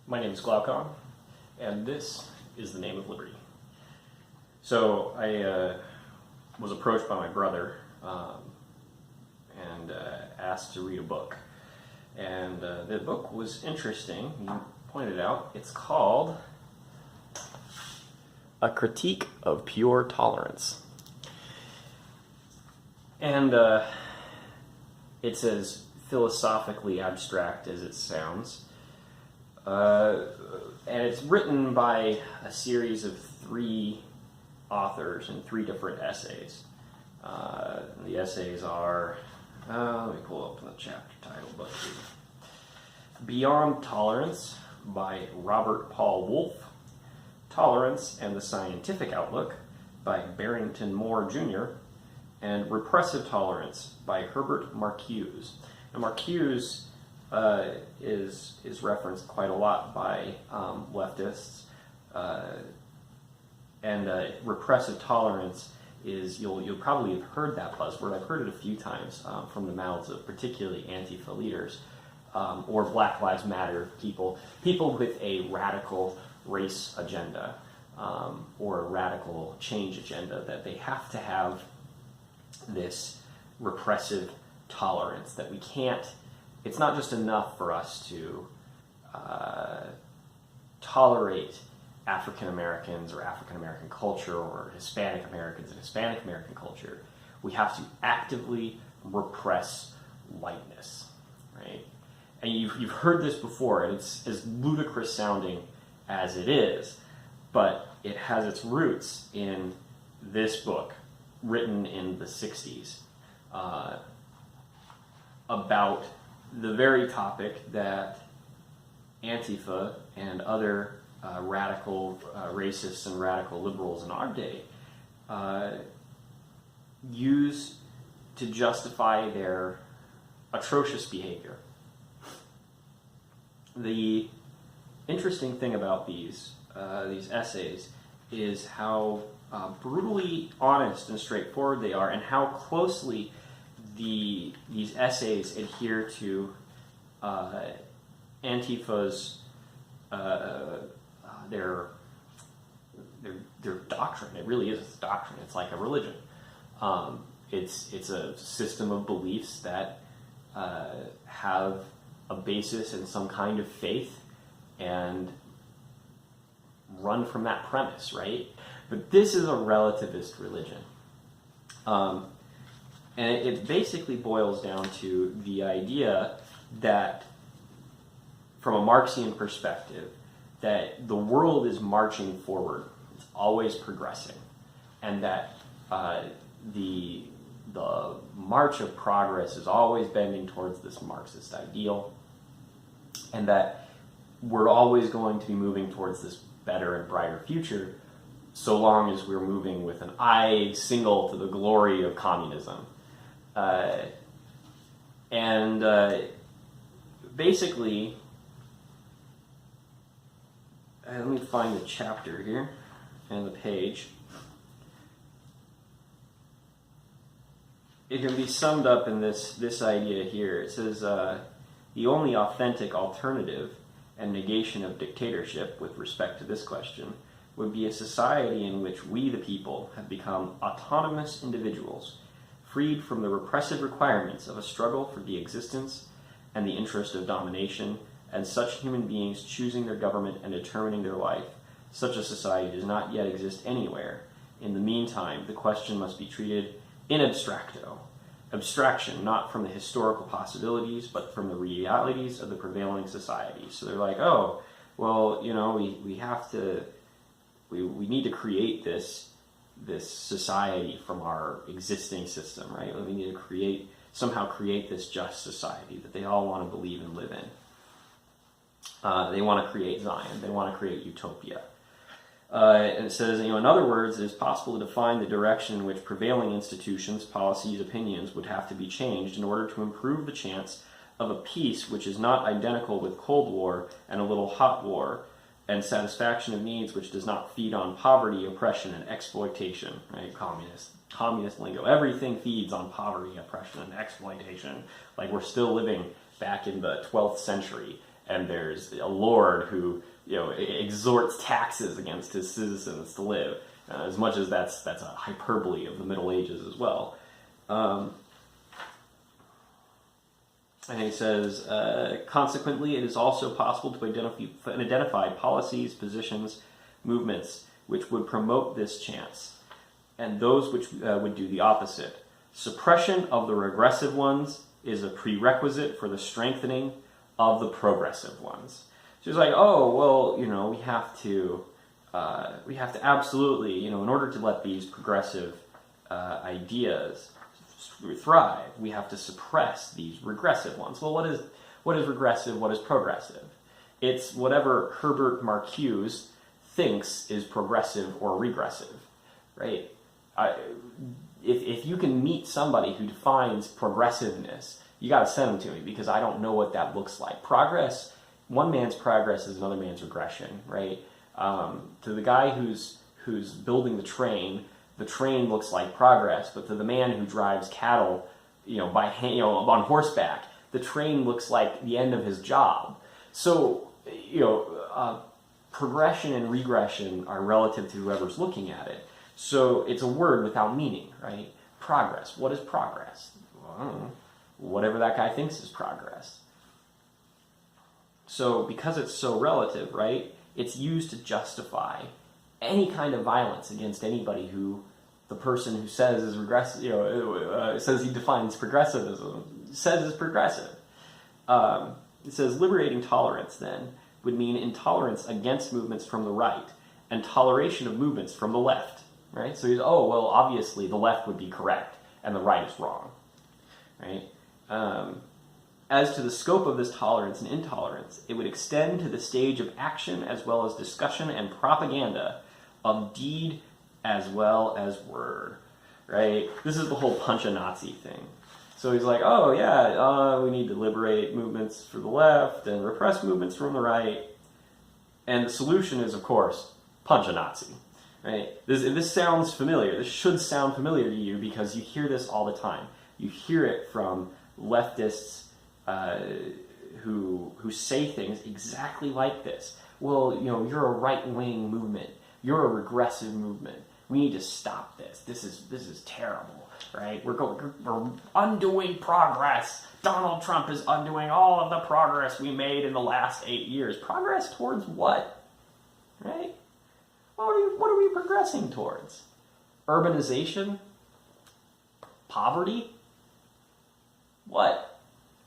My name is Glaucon, and this is the Name of Liberty. So I was approached by my brother and asked to read a book. And the book was interesting. He pointed out it's called A Critique of Pure Tolerance. And it's as philosophically abstract as it sounds. And it's written by a series of 3 authors in 3 different essays. The essays are, let me pull up the chapter title book here. Beyond Tolerance by Robert Paul Wolff, Tolerance and the Scientific Outlook by Barrington Moore Jr., and Repressive Tollerance by Herbert Marcuse. Now, Marcuse is referenced quite a lot by leftists, and repressive tolerance is, you'll probably have heard that buzzword. I've heard it a few times from the mouths of particularly Antifa leaders or Black Lives Matter people with a radical race agenda or a radical change agenda, that they have to have this repressive tolerance, that we can't, it's not just enough for us to tolerate African Americans or African American culture or Hispanic Americans and Hispanic American culture. We have to actively repress whiteness, right? And you've heard this before, and it's as ludicrous sounding as it is, but it has its roots in this book written in the 60s about the very topic that Antifa and other radical racists and radical liberals in our day use to justify their atrocious behavior. The interesting thing about these essays is how brutally honest and straightforward they are, and how closely these essays adhere to Antifa's their doctrine. It really is a doctrine. It's like a religion. It's a system of beliefs that have a basis in some kind of faith and run from that premise, right? But this is a relativist religion. And it basically boils down to the idea that, from a Marxian perspective, that the world is marching forward. It's always progressing. And that the march of progress is always bending towards this Marxist ideal. And that we're always going to be moving towards this better and brighter future, so long as we're moving with an eye single to the glory of communism. Basically, let me find the chapter here and the page. It can be summed up in this idea here. It says, the only authentic alternative and negation of dictatorship with respect to this question would be a society in which we, the people, have become autonomous individuals, freed from the repressive requirements of a struggle for the existence and the interest of domination, and such human beings choosing their government and determining their life. Such a society does not yet exist anywhere. In the meantime, the question must be treated in abstracto. Abstraction, not from the historical possibilities, but from the realities of the prevailing society. So they're like, oh, well, you know, we need to create this society from our existing system, right? We need to somehow create this just society that they all want to believe and live in. They want to create Zion. They want to create utopia. And it says, in other words, it is possible to define the direction in which prevailing institutions, policies, opinions would have to be changed in order to improve the chance of a peace which is not identical with Cold War and a little hot war, and satisfaction of needs which does not feed on poverty, oppression, and exploitation. Right? Communist lingo. Everything feeds on poverty, oppression, and exploitation. Like we're still living back in the 12th century. and there's a lord who extorts taxes against his citizens to live. As much as that's a hyperbole of the Middle Ages as well. And he says, consequently, it is also possible to identify policies, positions, movements which would promote this chance, and those which would do the opposite. Suppression of the regressive ones is a prerequisite for the strengthening of the progressive ones. So he's like, oh, well, we have to absolutely, in order to let these progressive ideas thrive, we have to suppress these regressive ones. Well, what is regressive? What is progressive? It's whatever Herbert Marcuse thinks is progressive or regressive, right? If you can meet somebody who defines progressiveness, you got to send them to me, because I don't know what that looks like. Progress, one man's progress is another man's regression, right? To the guy who's building the train looks like progress, but to the man who drives cattle, on horseback, the train looks like the end of his job. So, progression and regression are relative to whoever's looking at it. So it's a word without meaning, right? Progress. What is progress? Well, I don't know. Whatever that guy thinks is progress. So because it's so relative, right, it's used to justify any kind of violence against anybody who the person who says is regressive, says he defines progressivism, says is progressive. It says liberating tolerance, then, would mean intolerance against movements from the right and toleration of movements from the left, right? So he's, obviously the left would be correct and the right is wrong, right? As to the scope of this tolerance and intolerance, it would extend to the stage of action as well as discussion and propaganda of deed as well as word, right? This is the whole punch a Nazi thing. So he's like, we need to liberate movements for the left and repress movements from the right. And the solution is, of course, punch a Nazi, right? This sounds familiar. This should sound familiar to you because you hear this all the time. You hear it from leftists who say things exactly like this. Well, you're a right-wing movement. You're a regressive movement. We need to stop this. This is terrible, right? We're undoing progress. Donald Trump is undoing all of the progress we made in the last 8 years. Progress towards what? Right? What are we progressing towards? Urbanization? Poverty? What?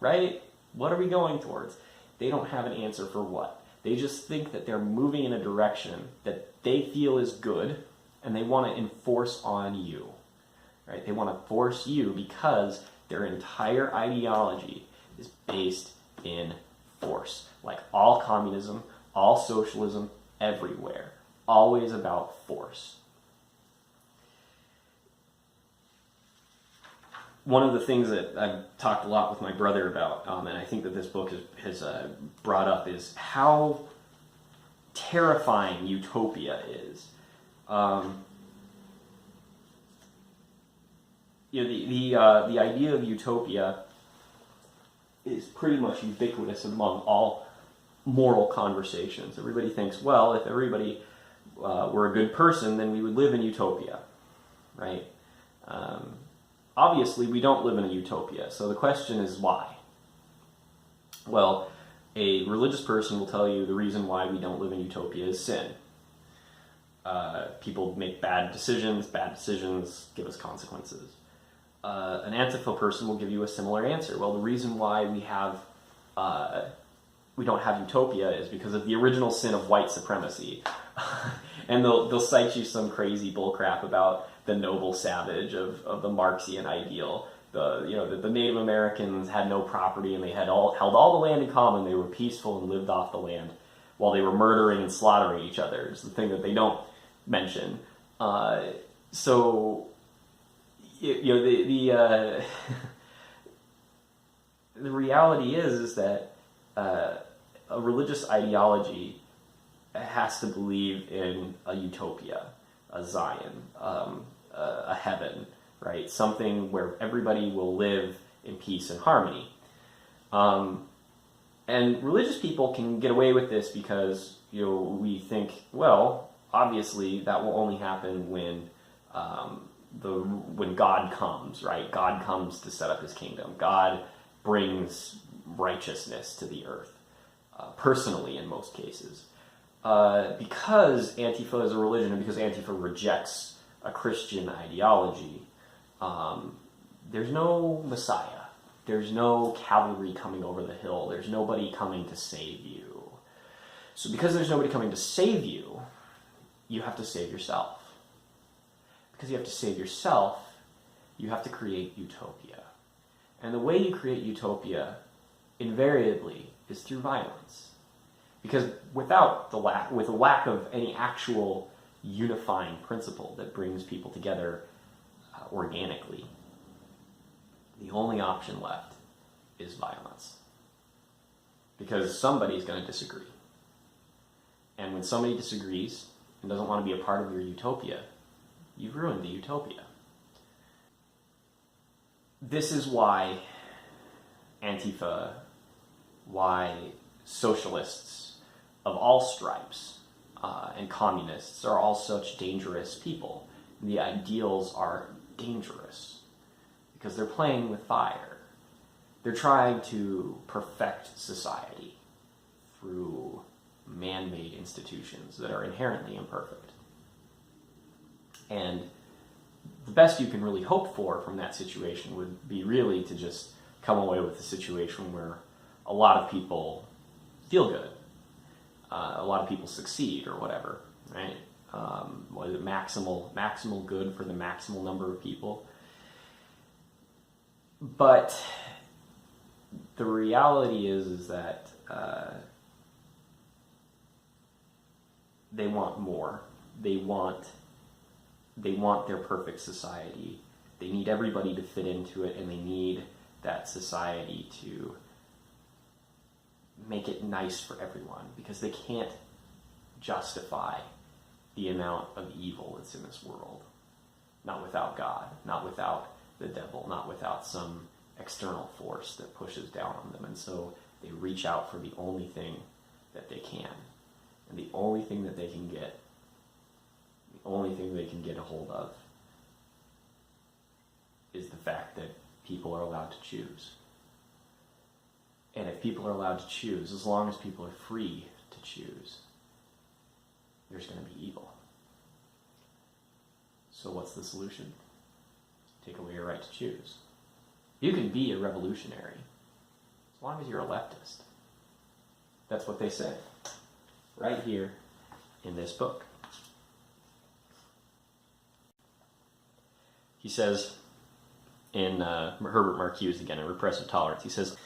Right? What are we going towards? They don't have an answer for what. They just think that they're moving in a direction that they feel is good, and they want to enforce on you. Right? They want to force you because their entire ideology is based in force. Like all communism, all socialism, everywhere. Always about force. One of the things that I've talked a lot with my brother about, and I think that this book has brought up, is how terrifying utopia is. The idea of utopia is pretty much ubiquitous among all moral conversations. Everybody thinks, well, if everybody were a good person, then we would live in utopia, right? Obviously, we don't live in a utopia, so the question is why? Well, a religious person will tell you the reason why we don't live in utopia is sin. People make bad decisions give us consequences. An Antifa person will give you a similar answer. Well, the reason why we don't have utopia is because of the original sin of white supremacy. And they'll cite you some crazy bullcrap about the noble savage of the Marxian ideal. The Native Americans had no property and they had held all the land in common. They were peaceful and lived off the land while they were murdering and slaughtering each other. It's the thing that they don't mention. The reality is that a religious ideology has to believe in a utopia, a Zion, a heaven, right? Something where everybody will live in peace and harmony. And And religious people can get away with this because, we think, well, obviously that will only happen when when God comes, right? God comes to set up his kingdom. God brings righteousness to the earth, personally in most cases. Because Antifa is a religion and because Antifa rejects a Christian ideology, there's no Messiah. There's no cavalry coming over the hill. There's nobody coming to save you. So because there's nobody coming to save you, you have to save yourself. Because you have to save yourself, you have to create utopia. And the way you create utopia, invariably, is through violence. Because with a lack of any actual unifying principle that brings people together organically, the only option left is violence. Because somebody's going to disagree. And when somebody disagrees and doesn't want to be a part of your utopia, you've ruined the utopia. This is why Antifa, why socialists of all stripes and communists are all such dangerous people. The ideals are dangerous because they're playing with fire. They're trying to perfect society through man-made institutions that are inherently imperfect. And the best you can really hope for from that situation would be really to just come away with a situation where a lot of people feel good, a lot of people succeed or whatever, right? What is it, maximal good for the maximal number of people? But the reality is that they want more. They want their perfect society. They need everybody to fit into it, and they need that society to make it nice for everyone, because they can't justify the amount of evil that's in this world. Not without God, not without the devil, not without some external force that pushes down on them. And so they reach out for the only thing that they can. And the only thing that they can get, the only thing they can get a hold of, is the fact that people are allowed to choose. And if people are allowed to choose, as long as people are free to choose, there's going to be evil. So what's the solution? Take away your right to choose. You can be a revolutionary as long as you're a leftist. That's what they say right here in this book. He says in Herbert Marcuse again in Repressive Tollerance, he says,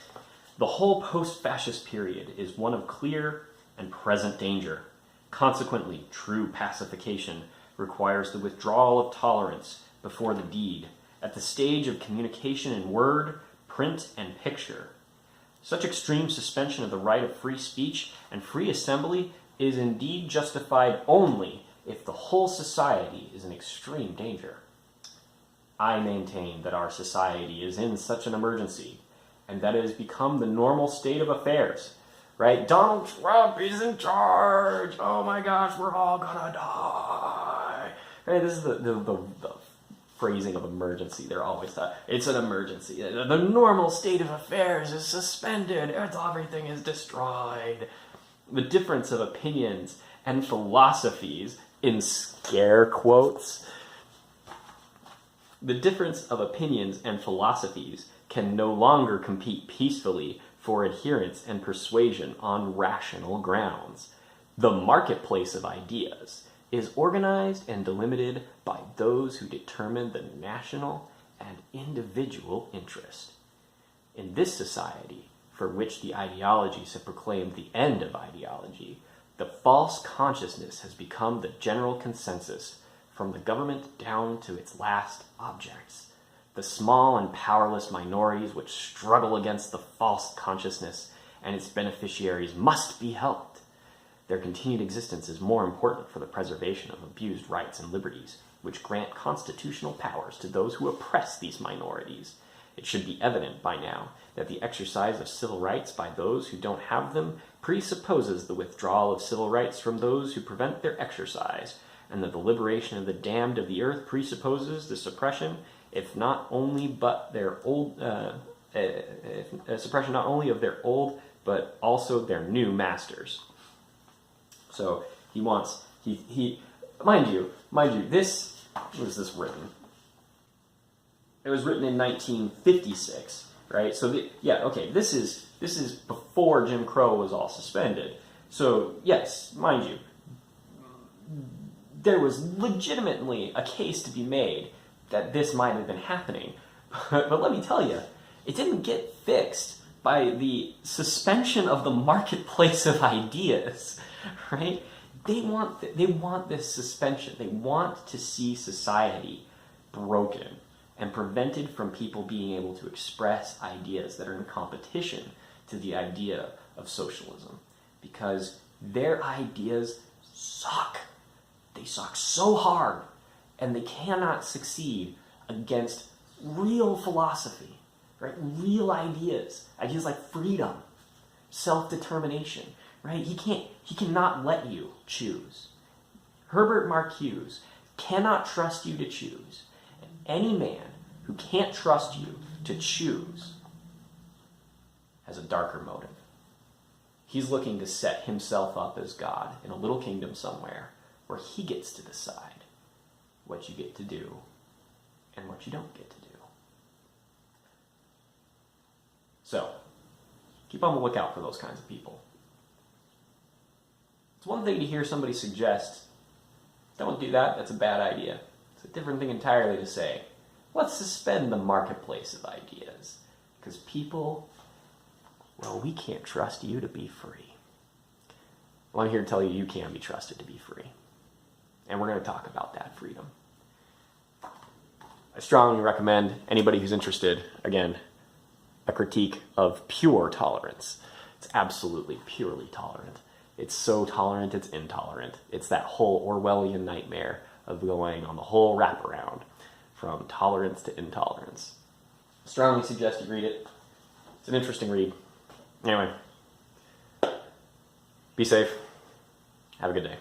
"The whole post-fascist period is one of clear and present danger. Consequently, true pacification requires the withdrawal of tolerance before the deed, at the stage of communication in word, print, and picture. Such extreme suspension of the right of free speech and free assembly is indeed justified only if the whole society is in extreme danger. I maintain that our society is in such an emergency, and that it has become the normal state of affairs." Right? Donald Trump is in charge. Oh my gosh, we're all gonna die. Right? This is the phrasing of emergency. They're always thought it's an emergency. The normal state of affairs is suspended. Everything is destroyed. The difference of opinions and philosophies, in scare quotes, the difference of opinions and philosophies can no longer compete peacefully for adherence and persuasion on rational grounds. The marketplace of ideas is organized and delimited by those who determine the national and individual interest. In this society, for which the ideologies have proclaimed the end of ideology, the false consciousness has become the general consensus, from the government down to its last objects. The small and powerless minorities which struggle against the false consciousness and its beneficiaries must be helped. Their continued existence is more important for the preservation of abused rights and liberties, which grant constitutional powers to those who oppress these minorities. It should be evident by now that the exercise of civil rights by those who don't have them presupposes the withdrawal of civil rights from those who prevent their exercise, and that the liberation of the damned of the earth presupposes the suppression, if not only but their old, suppression not only of their old, but also their new masters. So he wants, mind you, this, when was this written? It was written in 1956, right? So this is before Jim Crow was all suspended. So yes, mind you, there was legitimately a case to be made that this might have been happening. But let me tell you, it didn't get fixed by the suspension of the marketplace of ideas, right? They want this suspension. They want to see society broken and prevented from people being able to express ideas that are in competition to the idea of socialism, because their ideas suck. They suck so hard, and they cannot succeed against real philosophy, right? Real ideas like freedom, self-determination, right? He cannot let you choose. Herbert Marcuse cannot trust you to choose. Any man who can't trust you to choose has a darker motive. He's looking to set himself up as God in a little kingdom somewhere where he gets to decide what you get to do and what you don't get to do. So, keep on the lookout for those kinds of people. It's one thing to hear somebody suggest, don't do that, that's a bad idea. It's a different thing entirely to say, let's suspend the marketplace of ideas. Because people, well, we can't trust you to be free. Well, I'm here to tell you, you can be trusted to be free. And we're going to talk about that freedom. I strongly recommend anybody who's interested, again, a critique of pure tolerance. It's absolutely purely tolerant. It's so tolerant, it's intolerant. It's that whole Orwellian nightmare of going on the whole wraparound from tolerance to intolerance. I strongly suggest you read it. It's an interesting read. Anyway, be safe. Have a good day.